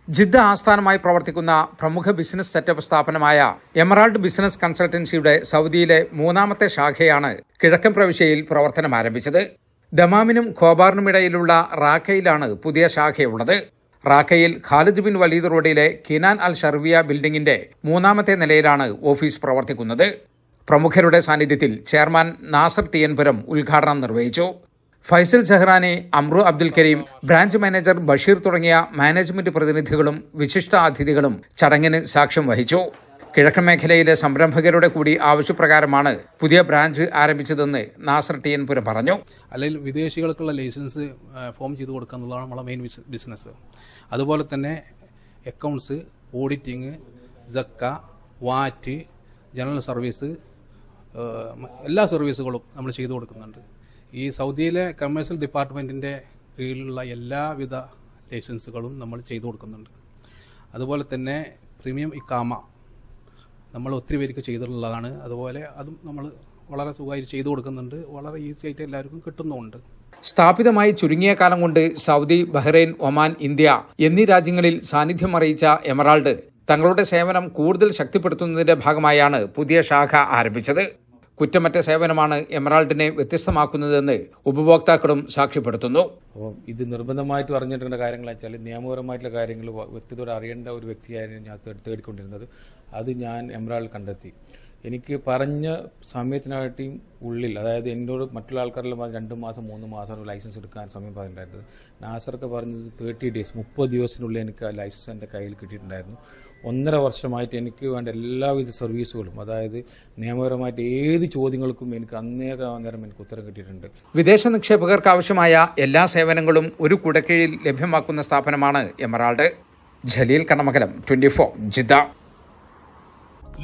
Jeddah ആസ്ഥാനമായി പ്രവർത്തിക്കുന്ന പ്രമുഖ ബിസിനസ് സെറ്റപ്പ് സ്ഥാപനമായ എമറാൾഡ് ബിസിനസ് കൺസൾട്ടൻസിയുടെ സൗദിയിലെ മൂന്നാമത്തെ ശാഖയാണ് കിഴക്കൻ പ്രവിശ്യയിൽ പ്രവർത്തനം ആരംഭിച്ചത്. ദമാമിനും ഖോബാറിനുമിടയിലുള്ള റാക്കയിലാണ് പുതിയ ശാഖയുള്ളത്. റാക്കയിൽ ഖാലിദ് ബിൻ വലീദ് റോഡിലെ കിനാൻ അൽ ഷർവിയ ബിൽഡിംഗിന്റെ മൂന്നാമത്തെ നിലയിലാണ് ഓഫീസ് പ്രവർത്തിക്കുന്നത്. പ്രമുഖരുടെ സാന്നിധ്യത്തിൽ ചെയർമാൻ നാസർ ടി എൻ പുരം ഉദ്ഘാടനം നിർവഹിച്ചു. ഫൈസൽ സെഹ്റാനി, അമ്രു അബ്ദുൽ കരീം, ബ്രാഞ്ച് മാനേജർ ബഷീർ തുടങ്ങിയ മാനേജ്മെന്റ് പ്രതിനിധികളും വിശിഷ്ട അതിഥികളും ചടങ്ങിന് സാക്ഷ്യം വഹിച്ചു. കിഴക്കൻ മേഖലയിലെ സംരംഭകരുടെ കൂടി ആവശ്യപ്രകാരമാണ് പുതിയ ബ്രാഞ്ച് ആരംഭിച്ചതെന്ന് നാസർ ടി എൻ പുരം പറഞ്ഞു. അല്ലെങ്കിൽ വിദേശികൾക്കുള്ള ലൈസൻസ് ഫോം ചെയ്ത് കൊടുക്കുക എന്നുള്ളതാണ് നമ്മളെ മെയിൻ ബിസിനസ്. അതുപോലെ തന്നെ അക്കൗണ്ട്സ്, ഓഡിറ്റിങ്, സക്ക, വാറ്റ്, ജനറൽ സർവീസ്, എല്ലാ സർവീസുകളും നമ്മൾ ചെയ്തു കൊടുക്കുന്നുണ്ട്. ഈ സൗദിയിലെ കമേഴ്സ്യൽ ഡിപ്പാർട്ട്മെൻറ്റിൻ്റെ കീഴിലുള്ള എല്ലാവിധ ലൈസൻസുകളും നമ്മൾ ചെയ്തു കൊടുക്കുന്നുണ്ട്. അതുപോലെ തന്നെ പ്രീമിയം ഇക്കാമ നമ്മൾ ഒത്തിരി പേർക്ക് ചെയ്തിട്ടുള്ളതാണ്. അതുപോലെ അതും നമ്മൾ വളരെ സുഖമായി ചെയ്തു കൊടുക്കുന്നുണ്ട്. വളരെ ഈസി ആയിട്ട് എല്ലാവർക്കും കിട്ടുന്നുമുണ്ട്. സ്ഥാപിതമായി ചുരുങ്ങിയ കാലം കൊണ്ട് സൗദി, ബഹ്റൈൻ, ഒമാൻ, ഇന്ത്യ എന്നീ രാജ്യങ്ങളിൽ സാന്നിധ്യം അറിയിച്ച എമറാൾഡ് തങ്ങളുടെ സേവനം കൂടുതൽ ശക്തിപ്പെടുത്തുന്നതിന്റെ ഭാഗമായാണ് പുതിയ ശാഖ ആരംഭിച്ചത്. കുറ്റമറ്റ സേവനമാണ് എമറാൾഡിനെ വ്യത്യസ്തമാക്കുന്നതെന്ന് ഉപഭോക്താക്കളും സാക്ഷ്യപ്പെടുത്തുന്നു. അപ്പോൾ ഇത് നിർബന്ധമായിട്ട് അറിഞ്ഞിട്ടുള്ള കാര്യങ്ങൾ വെച്ചാൽ നിയമപരമായിട്ടുള്ള കാര്യങ്ങൾ വ്യക്തിയോട് അറിയേണ്ട ഒരു വ്യക്തിയായിരുന്നു ഞാൻ തേടിക്കൊണ്ടിരുന്നത്. അത് ഞാൻ എമറാൾഡ് കണ്ടെത്തി. എനിക്ക് പറഞ്ഞ സമയത്തിനായിട്ടും ഉള്ളിൽ, അതായത് എന്നോട് മറ്റുള്ള ആൾക്കാരെല്ലാം 2 മാസം 3 മാസം ലൈസൻസ് എടുക്കാൻ സമയം പറഞ്ഞിട്ടുണ്ടായിരുന്നത്. നാസർക്ക് പറഞ്ഞത് 30 ഡേയ്സ് 30 ദിവസത്തിനുള്ളിൽ എനിക്ക് ആ ലൈസൻസ് എൻ്റെ കയ്യിൽ കിട്ടിയിട്ടുണ്ടായിരുന്നു. 1.5 വർഷമായിട്ട് എനിക്ക് വേണ്ട എല്ലാവിധ സർവീസുകളും, അതായത് നിയമപരമായിട്ട് ഏത് ചോദ്യങ്ങൾക്കും എനിക്ക് അന്നേരം എനിക്ക് ഉത്തരം കിട്ടിയിട്ടുണ്ട്. വിദേശ നിക്ഷേപകർക്ക് ആവശ്യമായ എല്ലാ സേവനങ്ങളും ഒരു കുടക്കീഴിൽ ലഭ്യമാക്കുന്ന സ്ഥാപനമാണ് എമറാൾഡ്. ജലീൽ കണ്ണമംഗലം, 24 ജിദ്ദ.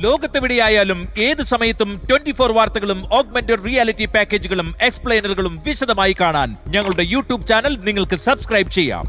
ലോകത്തെവിടെയായാലും ഏത് സമയത്തും 24 വാർത്തകളും ഓഗ്മെന്റഡ് റിയാലിറ്റി പാക്കേജുകളും എക്സ്പ്ലെയിനറുകളും വിശദമായി കാണാൻ ഞങ്ങളുടെ യൂട്യൂബ് ചാനൽ നിങ്ങൾക്ക് സബ്സ്ക്രൈബ് ചെയ്യാം.